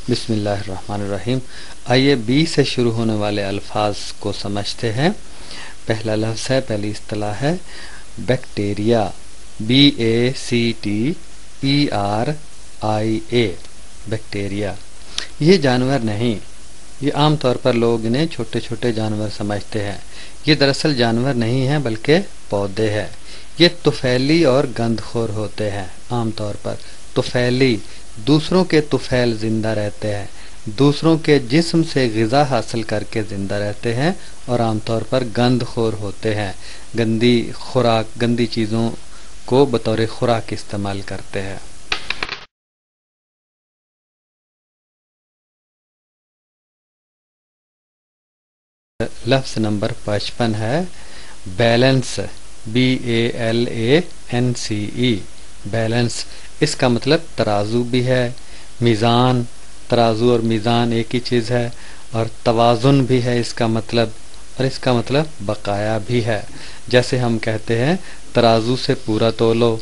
بسم اللہ الرحمن الرحیم۔ آئیے بی سے شروع ہونے والے الفاظ کو سمجھتے ہیں۔ پہلا لفظ ہے، پہلی اصطلاح ہے بیکٹیریا، BACTERIA، بیکٹیریا۔ یہ جانور نہیں، یہ عام طور پر لوگ انہیں چھوٹے چھوٹے جانور سمجھتے ہیں۔ یہ دراصل جانور نہیں ہیں بلکہ پودے ہیں۔ یہ طفیلی اور گند خور ہوتے ہیں۔ عام طور پر طفیلی دوسروں کے طفیل زندہ رہتے ہیں، دوسروں کے جسم سے غذا حاصل کر کے زندہ رہتے ہیں، اور عام طور پر گند خور ہوتے ہیں، گندی چیزوں کو بطور خوراک استعمال کرتے ہیں۔ لفظ نمبر 55 ہے بیلنس، BALANCE، بیلنس۔ اس کا مطلب ترازو بھی ہے، میزان، ترازو اور میزان ایک ہی چیز ہے، اور توازن بھی ہے اس کا مطلب، اور اس کا مطلب بقایا بھی ہے۔ جیسے ہم کہتے ہیں ترازو سے پورا تولو،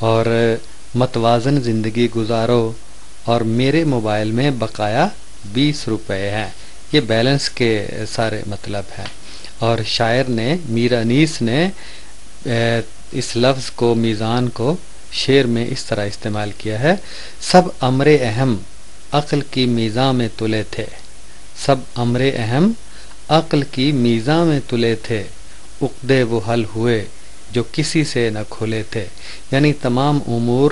اور متوازن زندگی گزارو، اور میرے موبائل میں بقایا 20 روپے ہیں۔ یہ بیلنس کے سارے مطلب ہیں۔ اور شاعر نے، میر انیس نے اس لفظ کو، میزان کو، شعر میں اس طرح استعمال کیا ہے: سب امر اہم عقل کی میزان میں تلے تھے، سب امر اہم عقل کی میزان میں تلے تھے، عقدے وہ حل ہوئے جو کسی سے نہ کھلے تھے۔ یعنی تمام امور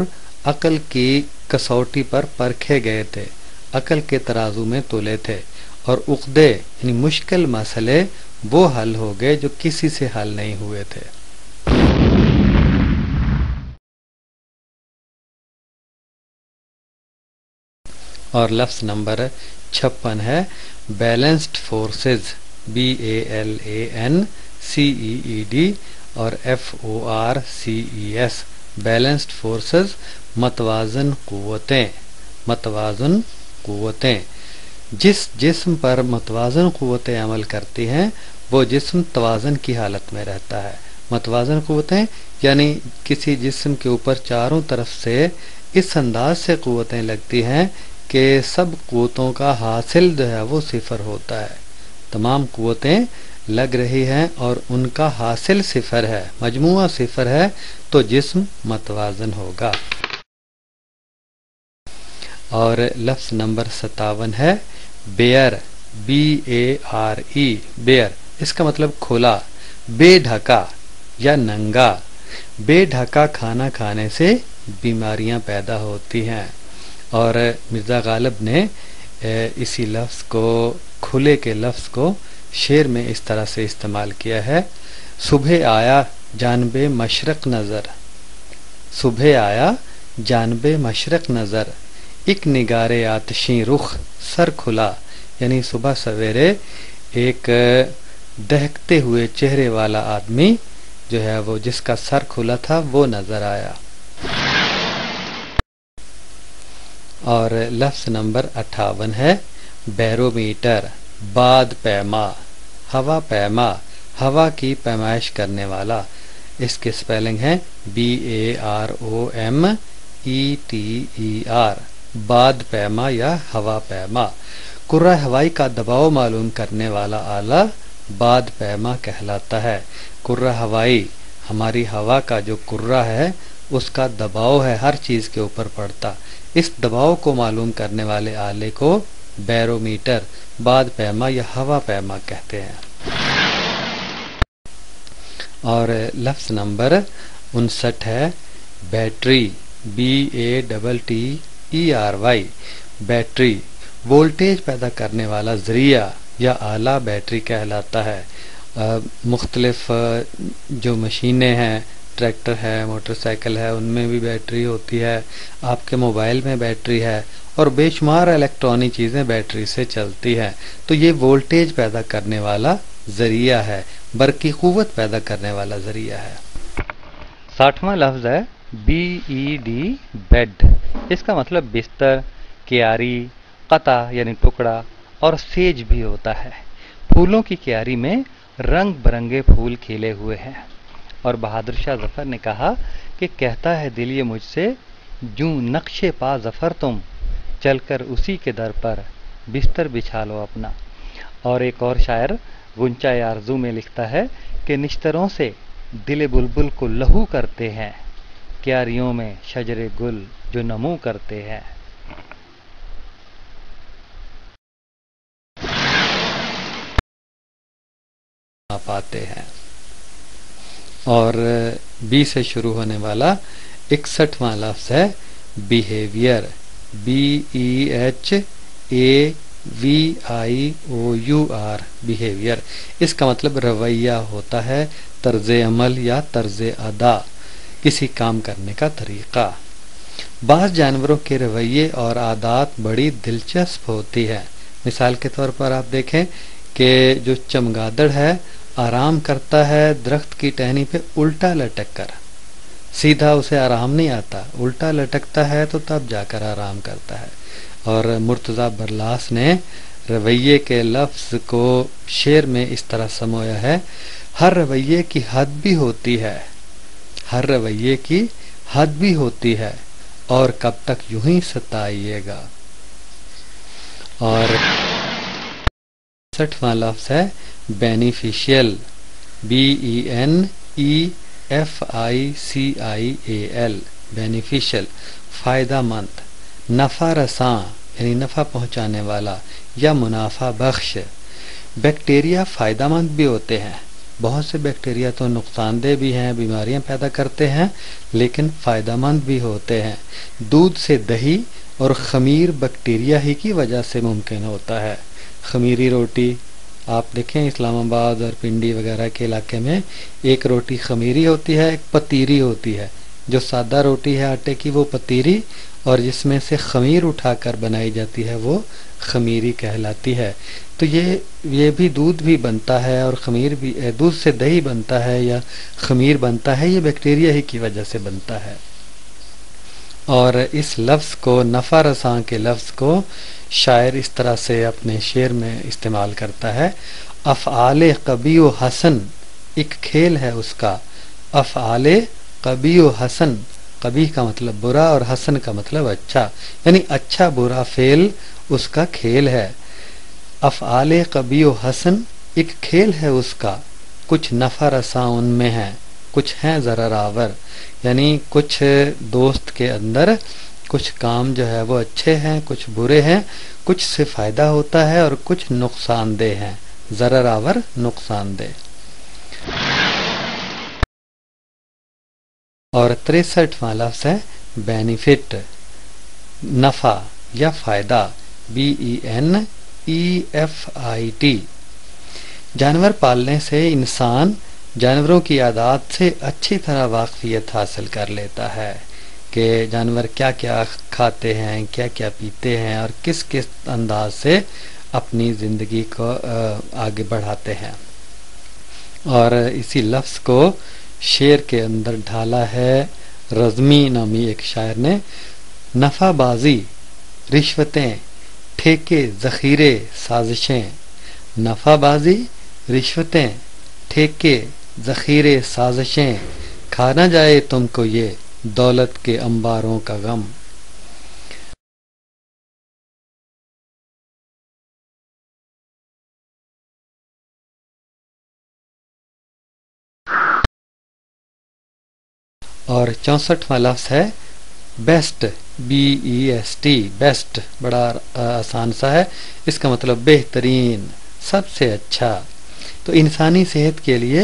عقل کی کسوٹی پر پرکھے گئے تھے، عقل کے ترازو میں تلے تھے، اور عقدے یعنی مشکل مسئلے وہ حل ہو گئے جو کسی سے حل نہیں ہوئے تھے۔ اور لفظ نمبر 56 ہے بیلنسڈ فورسز، BALANCEED اور FORCES، بیلنسڈ فورسز، متوازن قوتیں، متوازن قوتیں۔ جس جسم پر متوازن قوتیں عمل کرتی ہیں وہ جسم توازن کی حالت میں رہتا ہے۔ متوازن قوتیں یعنی کسی جسم کے اوپر چاروں طرف سے اس انداز سے قوتیں لگتی ہیں کہ سب قوتوں کا حاصل جو ہے وہ صفر ہوتا ہے۔ تمام قوتیں لگ رہی ہیں اور ان کا حاصل صفر ہے، مجموعہ صفر ہے، تو جسم متوازن ہوگا۔ اور لفظ نمبر 57 ہے بیئر، BARE، بیئر۔ اس کا مطلب کھلا، بے ڈھکا یا ننگا۔ بے ڈھکا کھانا کھانے سے بیماریاں پیدا ہوتی ہیں۔ اور مرزا غالب نے اسی لفظ کو، کھلے کے لفظ کو، شعر میں اس طرح سے استعمال کیا ہے: صبح آیا جانب مشرق نظر، صبح آیا جانب مشرق نظر، ایک نگار آتشیں رخ سر کھلا۔ یعنی صبح سویرے ایک دہکتے ہوئے چہرے والا آدمی جو ہے وہ، جس کا سر کھلا تھا، وہ نظر آیا۔ اور لفظ نمبر 58 ہے بیرومیٹر، باد پیما، ہوا پیما، ہوا کی پیمائش کرنے والا۔ اس کے سپیلنگ ہے BAROMETER، باد پیما یا ہوا پیما۔ کرہ ہوائی کا دباؤ معلوم کرنے والا آلہ باد پیما کہلاتا ہے۔ کرہ ہوائی، ہماری ہوا کا جو کرہ ہے اس کا دباؤ ہے ہر چیز کے اوپر پڑتا، اس دباؤ کو معلوم کرنے والے آلے کو بیرومیٹر، باد پیما یا ہوا پیما کہتے ہیں۔ اور لفظ نمبر 59 ہے بیٹری، BATTERY، بیٹری، وولٹیج پیدا کرنے والا ذریعہ یا آلہ بیٹری کہلاتا ہے۔ مختلف جو مشینیں ہیں، ٹریکٹر ہے، موٹر سائیکل ہے، ان میں بھی بیٹری ہوتی ہے، آپ کے موبائل میں بیٹری ہے، اور بے شمار الیکٹرانک چیزیں بیٹری سے چلتی ہیں۔ تو یہ وولٹیج پیدا کرنے والا ذریعہ ہے، برقی قوت پیدا کرنے والا ذریعہ ہے۔ 60واں لفظ ہے BED، بیڈ۔ اس کا مطلب بستر، کیاری، قطع یعنی ٹکڑا، اور سیج بھی ہوتا ہے۔ پھولوں کی کیاری میں رنگ برنگے پھول کھلے ہوئے ہیں۔ اور بہادر شاہ ظفر نے کہا کہ کہتا ہے دل یہ مجھ سے، جوں نقش پا ظفر تم، چل کر اسی کے در پر بستر بچھا لو اپنا. اور ایک اور شاعر غنچۂ آرزو میں لکھتا ہے کہ نشتروں سے دل بلبل کو لہو کرتے ہیں، کیاریوں میں شجر گل جو نمو کرتے ہیں. پاتے ہیں. اور بی سے شروع ہونے والا 61واں لفظ ہے بیہیویئر. BEHAVIOUR behaviour. اس کا مطلب رویہ ہوتا ہے، طرز عمل یا طرز ادا، کسی کام کرنے کا طریقہ. بعض جانوروں کے رویے اور عادات بڑی دلچسپ ہوتی ہے. مثال کے طور پر آپ دیکھیں کہ جو چمگادڑ ہے آرام کرتا ہے درخت کی ٹہنی پہ الٹا لٹک کر. سیدھا اسے آرام نہیں آتا، الٹا لٹکتا ہے تو تب جا کر آرام کرتا ہے. اور مرتضیٰ برلاس نے رویے کے لفظ کو شعر میں اس طرح سمویا ہے: ہر رویے کی حد بھی ہوتی ہے، ہر رویے کی حد بھی ہوتی ہے، اور کب تک یوں ہی ستائیے گا. اور 66واں لفظ ہے بینیفیشیل. BENEFICIAL بینیفیشیل، فائدہ مند، نفع رساں یعنی نفع پہنچانے والا یا منافع بخش. بیکٹیریا فائدہ مند بھی ہوتے ہیں. بہت سے بیکٹیریا تو نقصان دہ بھی ہیں، بیماریاں پیدا کرتے ہیں، لیکن فائدہ مند بھی ہوتے ہیں. دودھ سے دہی اور خمیر بیکٹیریا ہی کی وجہ سے ممکن ہوتا ہے. خمیری روٹی آپ دیکھیں اسلام آباد اور پنڈی وغیرہ کے علاقے میں ایک روٹی خمیری ہوتی ہے، ایک پتیری ہوتی ہے. جو سادہ روٹی ہے آٹے کی وہ پتیری، اور جس میں سے خمیر اٹھا کر بنائی جاتی ہے وہ خمیری کہلاتی ہے. تو یہ بھی دودھ بھی بنتا ہے اور خمیر بھی، دودھ سے دہی بنتا ہے یا خمیر بنتا ہے، یہ بیکٹیریا ہی کی وجہ سے بنتا ہے. اور اس لفظ کو، نفع رساں کے لفظ کو شاعر اس طرح سے اپنے شعر میں استعمال کرتا ہے: افعال قبیح و حسن، ایک کھیل ہے اس کا. افعال قبیح و حسن، قبیح کا مطلب برا اور حسن کا مطلب اچھا، یعنی اچھا برا فعل اس کا کھیل ہے. افعال قبیح و حسن ایک کھیل ہے اس کا، کچھ نفع رساں ان میں ہیں، کچھ ہیں ضرر آور. یعنی کچھ دوست کے اندر کچھ کام جو ہے وہ اچھے ہیں، کچھ برے ہیں، کچھ سے فائدہ ہوتا ہے اور کچھ نقصان دہ ہیں، ضرر آور نقصان دہ. اور 63واں لفظ ہے بینیفٹ، نفع یا فائدہ. BENEFIT. جانور پالنے سے انسان جانوروں کی عادات سے اچھی طرح واقفیت حاصل کر لیتا ہے کہ جانور کیا کیا کھاتے ہیں، کیا کیا پیتے ہیں، اور کس کس انداز سے اپنی زندگی کو آگے بڑھاتے ہیں. اور اسی لفظ کو شعر کے اندر ڈھالا ہے رزمی نامی ایک شاعر نے: نفع بازی، رشوتیں، ٹھیکے، ذخیرے، سازشیں. نفع بازی، رشوتیں، ٹھیکے، ذخیرے، سازشیں، کھا نہ جائے تم کو یہ دولت کے انباروں کا غم. اور 64واں لفظ ہے بیسٹ. BEST بیسٹ، بڑا آسان سا ہے. اس کا مطلب بہترین، سب سے اچھا. تو انسانی صحت کے لیے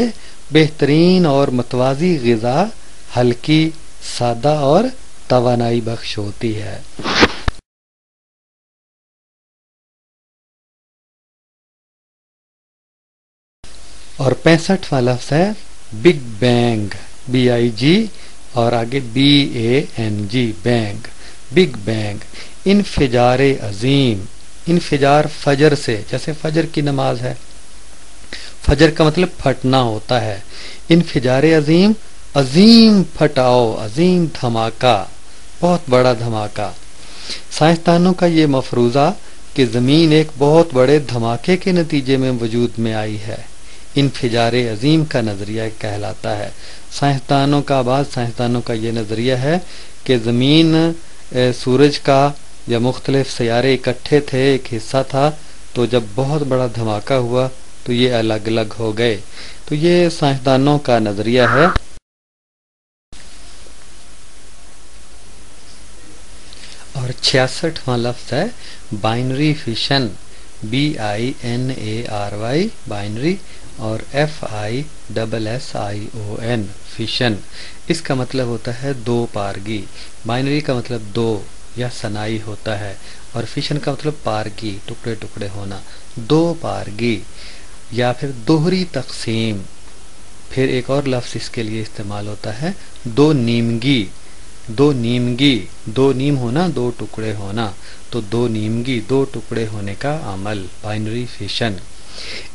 بہترین اور متوازی غذا ہلکی، سادہ اور توانائی بخش ہوتی ہے. اور 65واں لفظ ہے بگ بینگ. BIG اور آگے BANG، بینگ، بگ بینگ. انفجار عظیم، انفجار فجر سے، جیسے فجر کی نماز ہے، فجر کا مطلب پھٹنا ہوتا ہے. انفجار عظیم، عظیم پھٹاؤ، عظیم دھماکہ، بہت بڑا دھماکہ. سائنسدانوں کا یہ مفروضہ کہ زمین ایک بہت بڑے دھماکے کے نتیجے میں وجود میں آئی ہے، انفجار عظیم کا نظریہ کہلاتا ہے. بعض سائنسدانوں کا یہ نظریہ ہے کہ زمین سورج کا جب مختلف سیارے اکٹھے تھے ایک حصہ تھا، تو جب بہت بڑا دھماکہ ہوا تو یہ الگ الگ ہو گئے۔ تو یہ سائنسدانوں کا نظریہ ہے۔ اور 66واں لفظ ہے بائنری فیشن، BINARY بائنری، اور FISSION فیشن۔ اس کا مطلب ہوتا ہے دو پارگی۔ بائنری کا مطلب دو یا ثنائی ہوتا ہے، اور فیشن کا مطلب پارگی، ٹکڑے ٹکڑے ہونا، دو پارگی یا پھر دوہری تقسیم۔ پھر ایک اور لفظ اس کے لیے استعمال ہوتا ہے دو نیمگی، دو نیمگی، دو نیم ہونا، دو ٹکڑے ہونا، تو دو نیمگی، دو ٹکڑے ہونے کا عمل، بائنری فیشن۔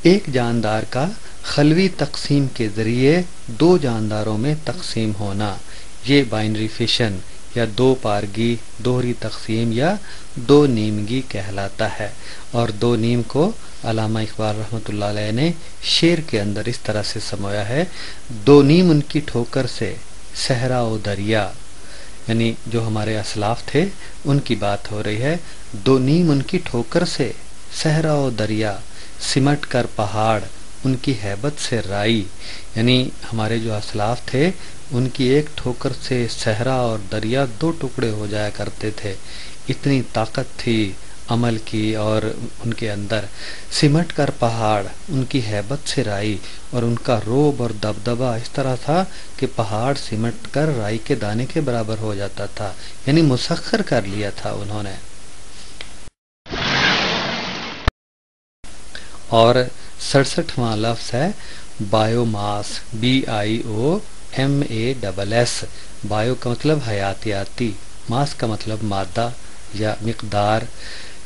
ایک جاندار کا خلوی تقسیم کے ذریعے دو جانداروں میں تقسیم ہونا، یہ بائنری فیشن یا دو پارگی، دوہری تقسیم یا دو نیمگی کہلاتا ہے۔ اور دو نیم کو علامہ اقبال رحمۃ اللہ علیہ نے شعر کے اندر اس طرح سے سمویا ہے: دو نیم ان کی ٹھوکر سے صحرا و دریا، یعنی جو ہمارے اسلاف تھے ان کی بات ہو رہی ہے۔ دو نیم ان کی ٹھوکر سے صحرا و دریا، سمٹ کر پہاڑ ان کی ہیبت سے رائی، یعنی ہمارے جو اسلاف تھے ان کی ایک ٹھوکر سے صحرا اور دریا دو ٹکڑے ہو جایا کرتے تھے، اتنی طاقت تھی عمل کی اور ان کے اندر۔ سمٹ کر پہاڑ ان کی ہیبت سے رائی، اور ان کا روب اور دبدبا اس طرح تھا کہ پہاڑ سمٹ کر رائی کے دانے کے برابر ہو جاتا تھا، یعنی مسخر کر لیا تھا انہوں نے۔ اور 67واں لفظ ہے بایو ماس، BIOMASS۔ بایو کا مطلب حیاتیاتی، ماس کا مطلب مادہ یا مقدار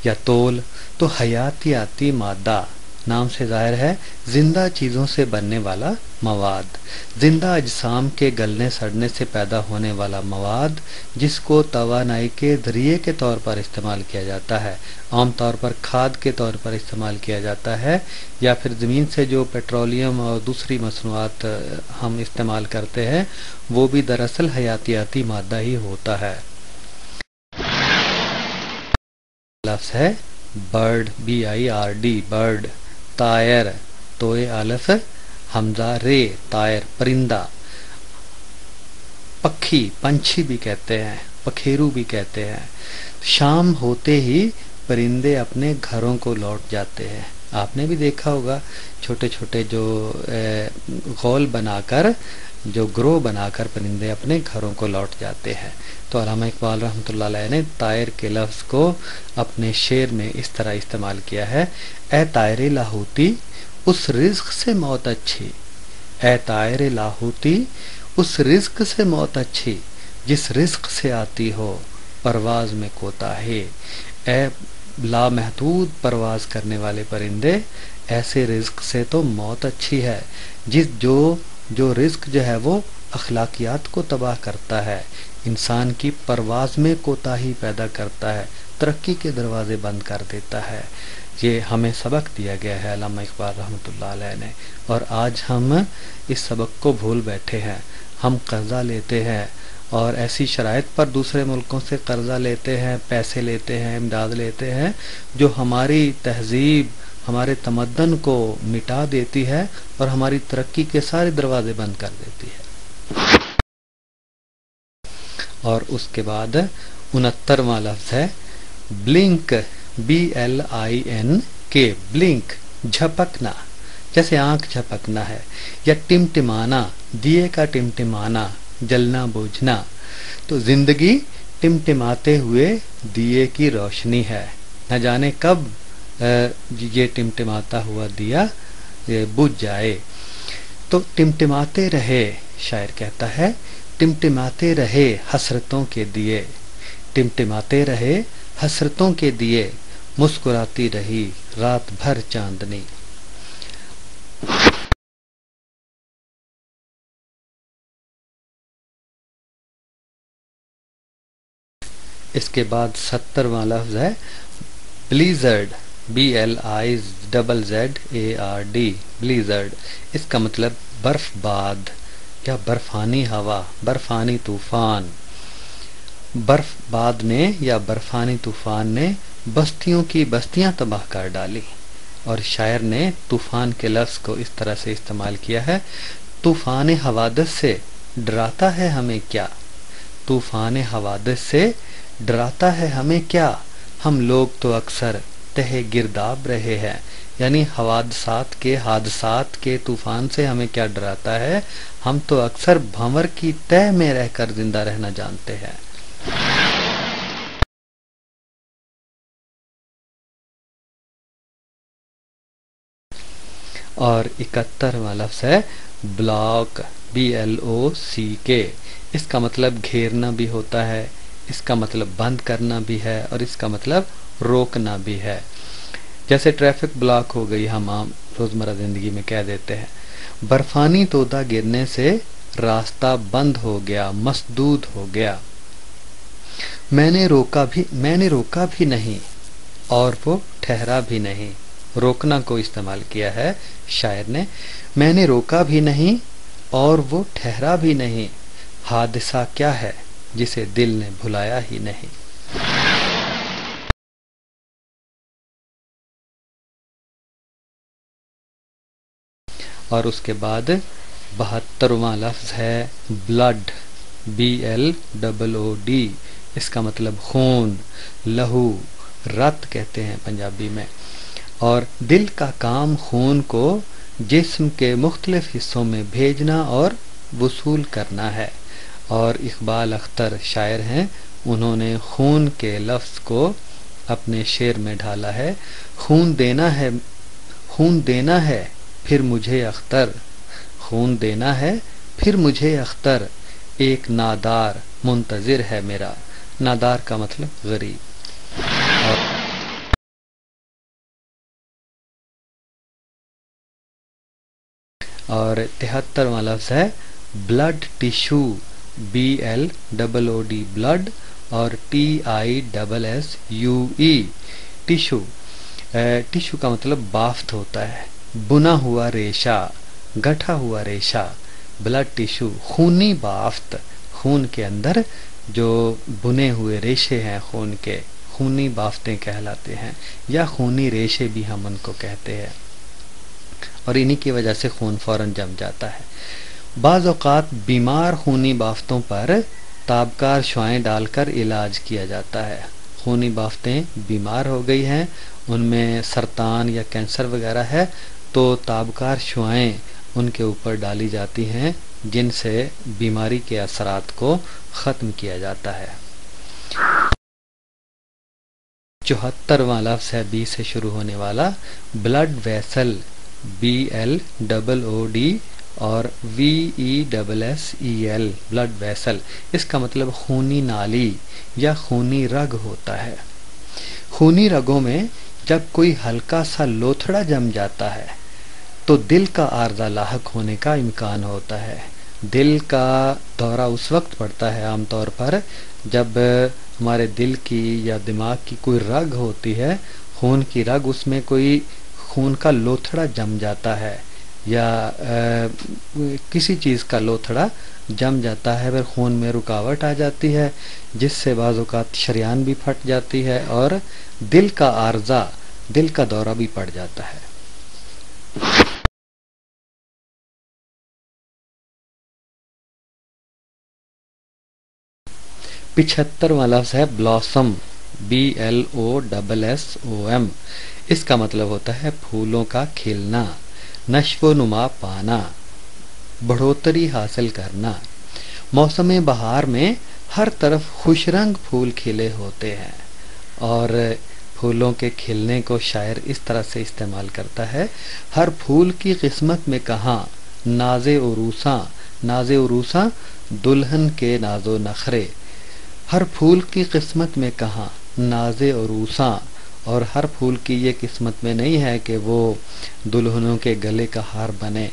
یا تول، تو حیاتیاتی مادہ نام سے ظاہر ہے زندہ چیزوں سے بننے والا مواد، زندہ اجسام کے گلنے سڑنے سے پیدا ہونے والا مواد، جس کو توانائی کے ذریعے کے طور پر استعمال کیا جاتا ہے، عام طور پر کھاد کے طور پر استعمال کیا جاتا ہے، یا پھر زمین سے جو پیٹرولیم اور دوسری مصنوعات ہم استعمال کرتے ہیں وہ بھی دراصل حیاتیاتی مادہ ہی ہوتا ہے۔ لفظ ہے برڈ، BIRD برڈ، طائر، توئے الف حمزہ رے، طائر پرندہ، پکھی پنچھی بھی کہتے ہیں، پکھیرو بھی کہتے ہیں۔ شام ہوتے ہی پرندے اپنے گھروں کو لوٹ جاتے ہیں۔ آپ نے بھی دیکھا ہوگا چھوٹے چھوٹے جو غول بنا کر، جو گروہ بنا کر پرندے اپنے گھروں کو لوٹ جاتے ہیں۔ تو علامہ اقبال رحمۃ اللہ علیہ نے طائر کے لفظ کو اپنے شعر میں اس طرح استعمال کیا ہے: اے طائر لاہوتی اس رزق سے موت اچھی، اے طائر لاہوتی اس رزق سے موت اچھی، جس رزق سے آتی ہو پرواز میں کوتاہی۔ اے لامحدود پرواز کرنے والے پرندے، ایسے رزق سے تو موت اچھی ہے جو رزق جو ہے وہ اخلاقیات کو تباہ کرتا ہے، انسان کی پرواز میں کوتاہی پیدا کرتا ہے، ترقی کے دروازے بند کر دیتا ہے۔ یہ ہمیں سبق دیا گیا ہے علامہ اقبال رحمۃ اللہ علیہ نے، اور آج ہم اس سبق کو بھول بیٹھے ہیں۔ ہم قرضہ لیتے ہیں اور ایسی شرائط پر دوسرے ملکوں سے قرضہ لیتے ہیں، پیسے لیتے ہیں، امداد لیتے ہیں جو ہماری تہذیب، ہمارے تمدن کو مٹا دیتی ہے اور ہماری ترقی کے سارے دروازے بند کر دیتی ہے۔ اور اس کے بعد 69واں لفظ ہے بلنک، BLINK، بلنک جھپکنا، جیسے آنکھ جھپکنا ہے، یا ٹمٹمانا، دیے کا ٹمٹمانا، جلنا بوجھنا۔ تو زندگی ٹمٹماتے ہوئے دیے کی روشنی ہے، نہ جانے کب یہ ٹمٹماتا ہوا دیا بجھ جائے۔ تو ٹمٹماتے رہے، شاعر کہتا ہے ٹمٹماتے رہے حسرتوں کے دیے، ٹمٹماتے رہے حسرتوں کے دیے، مسکراتی رہی رات بھر چاندنی۔ اس کے بعد 70واں لفظ ہے بلیزرڈ، BLIZZARD، بلیزرڈ۔ اس کا مطلب برف باد یا برفانی ہوا، برفانی طوفان۔ برف باد نے یا برفانی طوفان نے بستیوں کی بستیاں تباہ کر ڈالی، اور شاعر نے طوفان کے لفظ کو اس طرح سے استعمال کیا ہے: طوفان حوادث سے ڈراتا ہے ہمیں کیا، طوفان حوادث سے ڈراتا ہے ہمیں کیا، ہم لوگ تو اکثر تہ گرداب رہے ہیں. یعنی حادثات کے طوفان سے ہمیں کیا ڈراتا ہے، ہم تو اکثر بھنور کی تہ میں رہ کر زندہ رہنا جانتے ہیں. اور 71واں لفظ ہے بلاک، BLOCK. اس کا مطلب گھیرنا بھی ہوتا ہے، اس کا مطلب بند کرنا بھی ہے، اور اس کا مطلب روکنا بھی ہے. جیسے ٹریفک بلاک ہو گئی، ہم عام روزمرہ زندگی میں کہہ دیتے ہیں. برفانی تودہ گرنے سے راستہ بند ہو گیا، مسدود ہو گیا. میں نے روکا بھی نہیں اور وہ ٹھہرا بھی نہیں. روکنا کو استعمال کیا ہے شاعر نے. میں نے روکا بھی نہیں اور وہ ٹھہرا بھی نہیں. حادثہ کیا ہے جسے دل نے بھلایا ہی نہیں. اور اس کے بعد 72واں لفظ ہے بلڈ، BLOOD. اس کا مطلب خون، لہو، رت کہتے ہیں پنجابی میں. اور دل کا کام خون کو جسم کے مختلف حصوں میں بھیجنا اور وصول کرنا ہے. اور اقبال اختر شاعر ہیں، انہوں نے خون کے لفظ کو اپنے شعر میں ڈھالا ہے: خون دینا ہے پھر مجھے اختر، خون دینا ہے پھر مجھے اختر، ایک نادار منتظر ہے میرا. نادار کا مطلب غریب. اور 73واں لفظ ہے بلڈ ٹیشو، BLOOD بلڈ، اور TISSUE ٹیشو. ٹیشو کا مطلب بافت ہوتا ہے، بنا ہوا ریشہ، گٹھا ہوا ریشہ. بلڈ ٹیشو خونی بافت، خون کے اندر جو بنے ہوئے ریشے ہیں خون کے، خونی بافتیں کہلاتے ہیں، یا خونی ریشے بھی ہم ان کو کہتے ہیں. اور انہی کی وجہ سے خون فوراً جم جاتا ہے. بعض اوقات بیمار خونی بافتوں پر تابکار شعاعیں ڈال کر علاج کیا جاتا ہے. خونی بافتیں بیمار ہو گئی ہیں، ان میں سرطان یا کینسر وغیرہ ہے، تو تابکار شعاعیں ان کے اوپر ڈالی جاتی ہیں، جن سے بیماری کے اثرات کو ختم کیا جاتا ہے. 74واں لفظ ہے B سے شروع ہونے والا بلڈ ویسل، BLOOD اور VESSEL بلڈ ویسل. اس کا مطلب خونی نالی یا خونی رگ ہوتا ہے. خونی رگوں میں جب کوئی ہلکا سا لوتھڑا جم جاتا ہے تو دل کا عارضہ لاحق ہونے کا امکان ہوتا ہے. دل کا دورہ اس وقت پڑتا ہے عام طور پر جب ہمارے دل کی یا دماغ کی کوئی رگ ہوتی ہے، خون کی رگ، اس میں کوئی خون کا لوتھڑا جم جاتا ہے، یا کسی چیز کا لوتھڑا جم جاتا ہے، پھر خون میں رکاوٹ آ جاتی ہے، جس سے بعض اوقات شریان بھی پھٹ جاتی ہے اور دل کا عارضہ، دل کا دورہ بھی پڑ جاتا ہے. پچھترواں لفظ ہے بلاسم، BLOSSOM. اس کا مطلب ہوتا ہے پھولوں کا کھلنا، نشو و نما پانا، بڑھوتری حاصل کرنا. موسم بہار میں ہر طرف خوش رنگ پھول کھلے ہوتے ہیں. اور پھولوں کے کھلنے کو شاعر اس طرح سے استعمال کرتا ہے: ہر پھول کی قسمت میں کہاں ناز عروساں، ناز عروساں دلہن کے ناز و نخرے. ہر پھول کی قسمت میں کہاں ناز عروساں، اور ہر پھول کی یہ قسمت میں نہیں ہے کہ وہ دلہنوں کے گلے کا ہار بنے.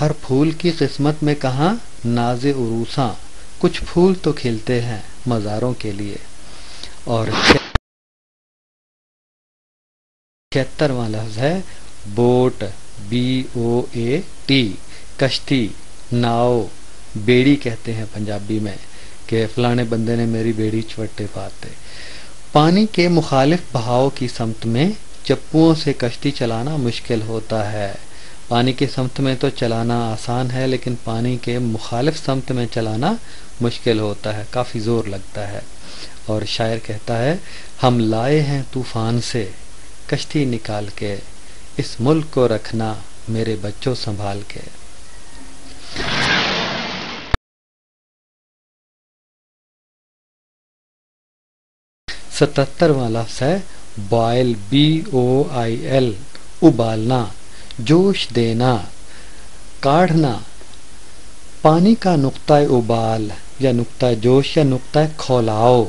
ہر پھول کی قسمت میں کہاں ناز عروساں، کچھ پھول تو کھلتے ہیں مزاروں کے لیے. اور 76واں لفظ ہے بوٹ، BOAT. کشتی، ناؤ، بیڑی کہتے ہیں پنجابی میں. کہ فلانے بندے نے میری بیڑی چوٹے پاتے۔ پانی کے مخالف بہاؤ کی سمت میں چپوؤں سے کشتی چلانا مشکل ہوتا ہے۔ پانی کی سمت میں تو چلانا آسان ہے، لیکن پانی کے مخالف سمت میں چلانا مشکل ہوتا ہے، کافی زور لگتا ہے۔ اور شاعر کہتا ہے، ہم لائے ہیں طوفان سے کشتی نکال کے، اس ملک کو رکھنا میرے بچوں سنبھال کے۔ 77واں لفظ ہے بوائل، BOIL، ابالنا، جوش دینا، کاڑھنا۔ پانی کا نقطہ ابال یا نقطہ جوش یا نقطہ کھولاؤ،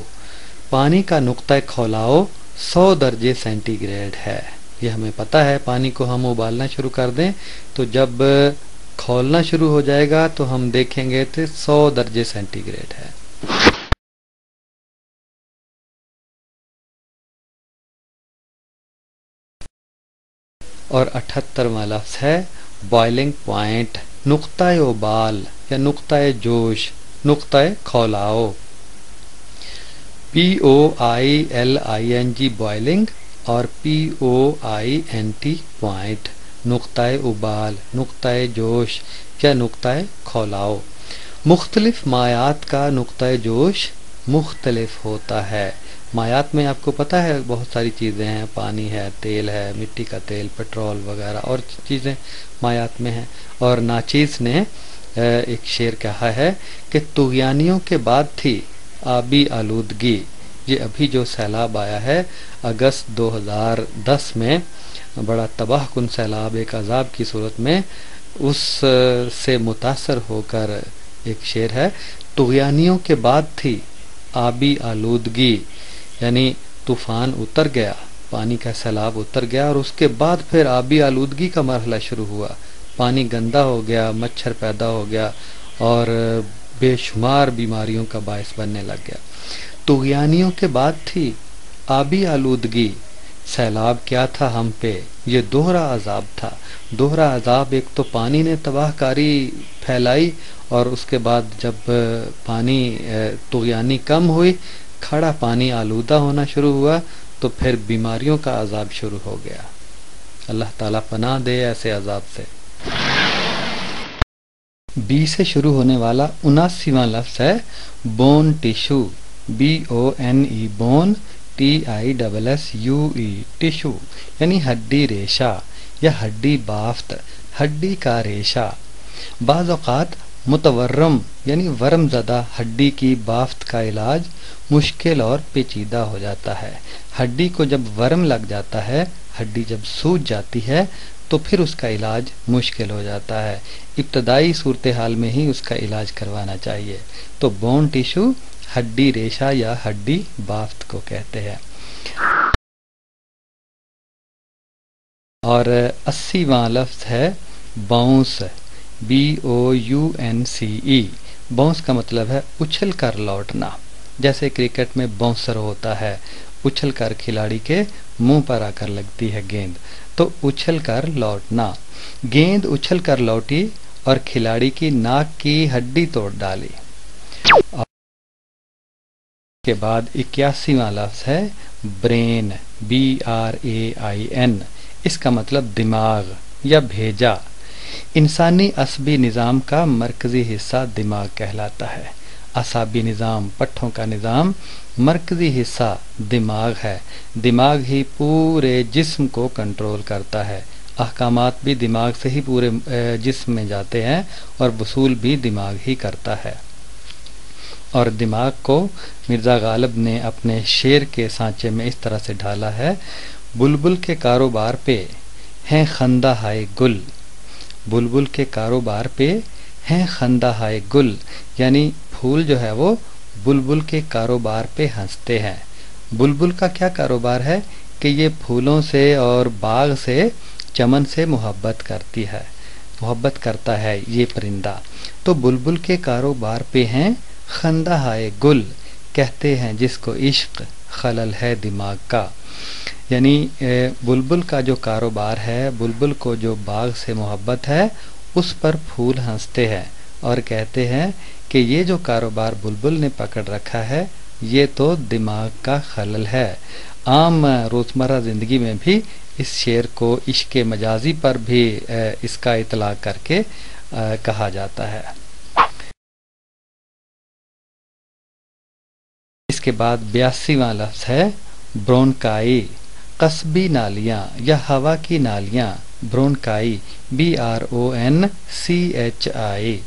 پانی کا نقطہ کھولاؤ 100 درجے سینٹی گریڈ ہے۔ یہ ہمیں پتہ ہے، پانی کو ہم ابالنا شروع کر دیں تو جب کھولنا شروع ہو جائے گا تو ہم دیکھیں گے کہ 100 درجے سینٹی گریڈ ہے۔ اور 78واں لفظ ہے بوائلنگ پوائنٹ، نقطہ ابال یا نقطہ جوش، نقطہ کھولاؤ، POILING بوائلنگ اور POINT پوائنٹ، نقطہ ابال، نقطہ جوش یا نقطہ کھولاؤ۔ مختلف مائعات کا نقطہ جوش مختلف ہوتا ہے۔ مائعات میں آپ کو پتہ ہے بہت ساری چیزیں ہیں، پانی ہے، تیل ہے، مٹی کا تیل، پٹرول وغیرہ اور چیزیں مائعات میں ہیں۔ اور ناچیز نے ایک شعر کہا ہے کہ طغیانیوں کے بعد تھی آبی آلودگی۔ یہ ابھی جو سیلاب آیا ہے اگست 2010 میں، بڑا تباہ کن سیلاب، ایک عذاب کی صورت میں، اس سے متاثر ہو کر ایک شعر ہے، طغیانیوں کے بعد تھی آبی آلودگی، یعنی طوفان اتر گیا، پانی کا سیلاب اتر گیا اور اس کے بعد پھر آبی آلودگی کا مرحلہ شروع ہوا، پانی گندا ہو گیا، مچھر پیدا ہو گیا اور بے شمار بیماریوں کا باعث بننے لگ گیا۔ طغیانیوں کے بعد تھی آبی آلودگی، سیلاب کیا تھا ہم پہ، یہ دوہرا عذاب تھا۔ دوہرا عذاب، ایک تو پانی نے تباہ کاری پھیلائی اور اس کے بعد جب پانی طغیانی کم ہوئی، کھڑا پانی آلودہ ہونا شروع ہوا تو پھر بیماریوں کا عذاب شروع ہو گیا۔ اللہ تعالیٰ پناہ دے ایسے عذاب سے۔ بی سے شروع ہونے والا 79واں لفظ ہے bone tissue, BONE، bone TISSUE، tissue یعنی ہڈی ریشہ یا ہڈی بافت، ہڈی کا ریشہ۔ بعض اوقات متورم یعنی ورم زدہ ہڈی کی بافت کا علاج مشکل اور پیچیدہ ہو جاتا ہے۔ ہڈی کو جب ورم لگ جاتا ہے، ہڈی جب سوج جاتی ہے تو پھر اس کا علاج مشکل ہو جاتا ہے۔ ابتدائی صورتحال میں ہی اس کا علاج کروانا چاہیے۔ تو بون ٹیشو ہڈی ریشہ یا ہڈی بافت کو کہتے ہیں۔ اور 80واں لفظ ہے باؤنس، BOUNCE۔ باؤنس کا مطلب ہے اچھل کر لوٹنا، جیسے کرکٹ میں باؤنسر ہوتا ہے، اچھل کر کھلاڑی کے منہ پر آ کر لگتی ہے گیند، تو اچھل کر لوٹنا۔ گیند اچھل کر لوٹی اور کھلاڑی کی ناک کی ہڈی توڑ ڈالی۔ کے بعد 81واں لفظ ہے برین، BRAIN۔ اس کا مطلب دماغ یا بھیجا۔ انسانی عصبی نظام کا مرکزی حصہ دماغ کہلاتا ہے۔ اعصابی نظام، پٹھوں کا نظام، مرکزی حصہ دماغ ہے۔ دماغ ہی پورے جسم کو کنٹرول کرتا ہے، احکامات بھی دماغ سے ہی پورے جسم میں جاتے ہیں اور وصول بھی دماغ ہی کرتا ہے۔ اور دماغ کو مرزا غالب نے اپنے شعر کے سانچے میں اس طرح سے ڈھالا ہے، بلبل کے کاروبار پہ ہیں خندہ ہائے گل، بلبل کے کاروبار پہ ہیں خندہ ہائے گل، یعنی پھول جو ہے وہ بلبل کے کاروبار پہ ہنستے ہیں۔ بلبل کا کیا کاروبار ہے کہ یہ پھولوں سے اور باغ سے، چمن سے محبت کرتا ہے یہ پرندہ۔ تو بلبل کے کاروبار پہ ہیں خندہ ہائے گل، کہتے ہیں جس کو عشق خلل ہے دماغ کا، یعنی بلبل کا جو کاروبار ہے، بلبل کو جو باغ سے محبت ہے، اس پر پھول ہنستے ہیں اور کہتے ہیں کہ یہ جو کاروبار بلبل نے پکڑ رکھا ہے یہ تو دماغ کا خلل ہے۔ عام روزمرہ زندگی میں بھی اس شعر کو عشق مجازی پر بھی اس کا اطلاق کر کے کہا جاتا ہے۔ اس کے بعد 82واں لفظ ہے برونکائی، قصبی نالیاں یا ہوا کی نالیاں، برونکائی BRONCHI،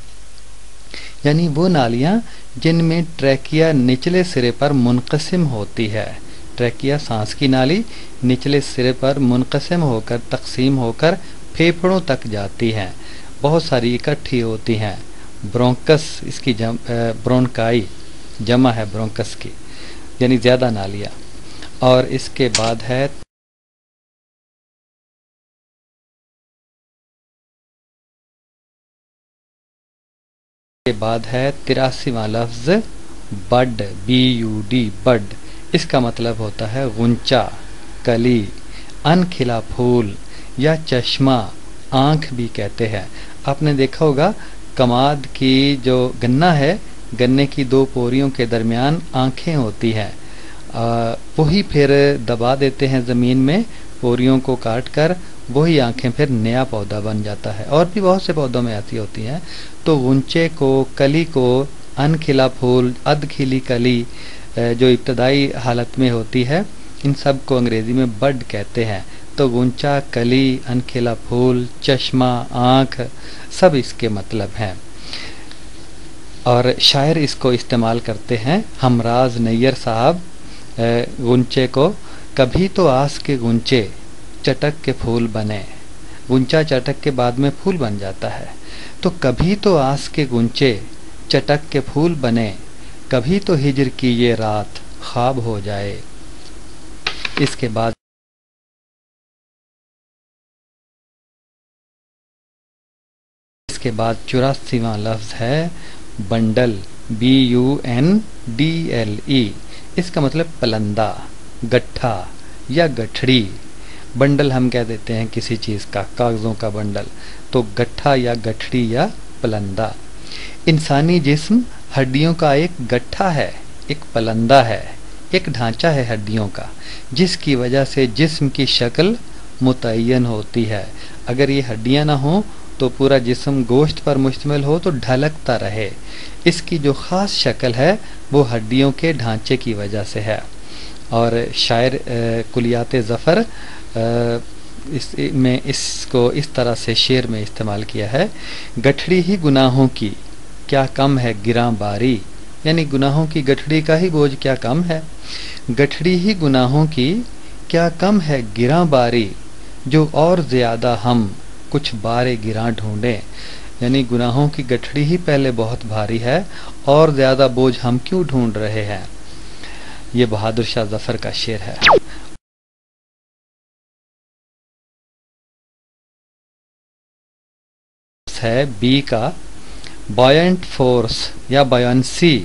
یعنی وہ نالیاں جن میں ٹریکیا نچلے سرے پر منقسم ہوتی ہے۔ ٹریکیا سانس کی نالی نچلے سرے پر منقسم ہو کر تقسیم ہو کر پھیپھڑوں تک جاتی ہیں، بہت ساری اکٹھی ہوتی ہیں۔ برونکس اس کی برونکائی جمع ہے برونکس کی، یعنی زیادہ نالیاں۔ اور اس کے بعد ہے کے بعد ہے 83واں لفظ بڈ BUD، بڈ۔ اس کا مطلب ہوتا ہے غنچہ، کلی، ان کھلا پھول یا چشمہ، آنکھ بھی کہتے ہیں۔ آپ نے دیکھا ہوگا کماد کی جو گنا ہے، گنے کی دو پوریوں کے درمیان آنکھیں ہوتی ہیں، وہی پھر دبا دیتے ہیں زمین میں پوریوں کو کاٹ کر، وہی آنکھیں پھر نیا پودا بن جاتا ہے۔ اور بھی بہت سے پودوں میں ایسی ہوتی ہیں۔ تو غنچے کو، کلی کو، ان کھلا پھول، ادھ کھلی کلی جو ابتدائی حالت میں ہوتی ہے، ان سب کو انگریزی میں بڈ کہتے ہیں۔ تو غنچہ، کلی، ان کھلا پھول، چشمہ، آنکھ، سب اس کے مطلب ہیں۔ اور شاعر اس کو استعمال کرتے ہیں۔ ہمراز نیر صاحب غنچے کو کبھی تو آس کے غنچے چٹک کے پھول بنے، غنچہ چٹک کے بعد میں پھول بن جاتا ہے، تو کبھی تو آس کے غنچے چٹک کے پھول بنے، کبھی تو ہجر کی یہ رات خواب ہو جائے۔ اس کے بعد 84واں لفظ ہے بنڈل BUNDLE۔ اس کا مطلب پلندہ، گٹھا یا گٹھڑی۔ بنڈل ہم کہہ دیتے ہیں کسی چیز کا، کاغذوں کا بنڈل، تو گٹھا یا گٹھڑی یا پلندہ۔ انسانی جسم ہڈیوں کا ایک گٹھا ہے، ایک پلندہ ہے، ایک ڈھانچہ ہے ہڈیوں کا، جس کی وجہ سے جسم کی شکل متعین ہوتی ہے۔ اگر یہ ہڈیاں نہ ہوں تو پورا جسم گوشت پر مشتمل ہو تو ڈھلکتا رہے۔ اس کی جو خاص شکل ہے وہ ہڈیوں کے ڈھانچے کی وجہ سے ہے۔ اور شاعر کلیات ظفر میں اس کو اس طرح سے شعر میں استعمال کیا ہے: گٹھڑی ہی گناہوں کی کیا کم ہے گراں باری، یعنی گناہوں کی گٹھڑی کا ہی بوجھ کیا کم ہے۔ گٹھڑی ہی گناہوں کی کیا کم ہے گراں باری، جو اور زیادہ ہم کچھ بارے گراں ڈھونڈیں، یعنی گناہوں کی گٹھڑی ہی پہلے بہت بھاری ہے، اور زیادہ بوجھ ہم کیوں ڈھونڈ رہے ہیں۔ یہ بہادر شاہ ظفر کا شعر ہے۔ ہے بی کا بوائنٹ فورس یا بوائنسی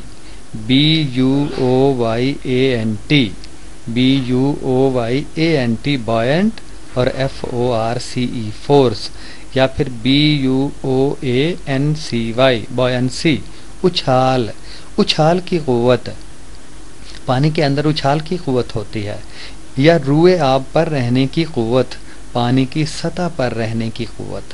BUOYANT بوائنٹ اور FORCE فورس، یا پھر BUOANCY بوائنسی، اچھال، اچھال کی قوت، پانی کے اندر اچھال کی قوت ہوتی ہے، یا روئے آب پر رہنے کی قوت، پانی کی سطح پر رہنے کی قوت۔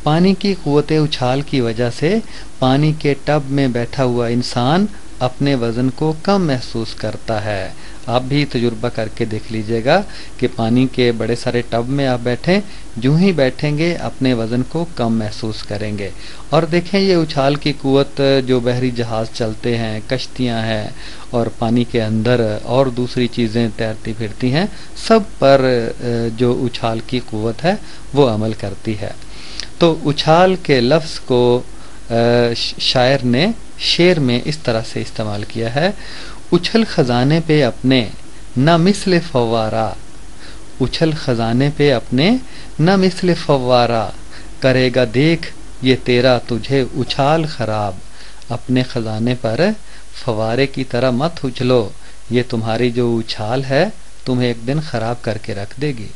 پانی کی قوت اچھال کی وجہ سے پانی کے ٹب میں بیٹھا ہوا انسان اپنے وزن کو کم محسوس کرتا ہے۔ آپ بھی تجربہ کر کے دیکھ لیجئے گا کہ پانی کے بڑے سارے ٹب میں آپ بیٹھیں، جو ہی بیٹھیں گے اپنے وزن کو کم محسوس کریں گے۔ اور دیکھیں یہ اچھال کی قوت جو بحری جہاز چلتے ہیں، کشتیاں ہیں، اور پانی کے اندر اور دوسری چیزیں تیرتی پھرتی ہیں، سب پر جو اچھال کی قوت ہے وہ عمل کرتی ہے۔ تو اچھال کے لفظ کو شاعر نے شعر میں اس طرح سے استعمال کیا ہے: اچھل خزانے پہ اپنے نہ مثل فوارہ، اچھل خزانے پہ اپنے نہ مثل فوارہ، کرے گا دیکھ یہ تیرا تجھے اچھال خراب۔ اپنے خزانے پر فوارے کی طرح مت اچھلو، یہ تمہاری جو اچھال ہے تمہیں ایک دن خراب کر کے رکھ دے گی۔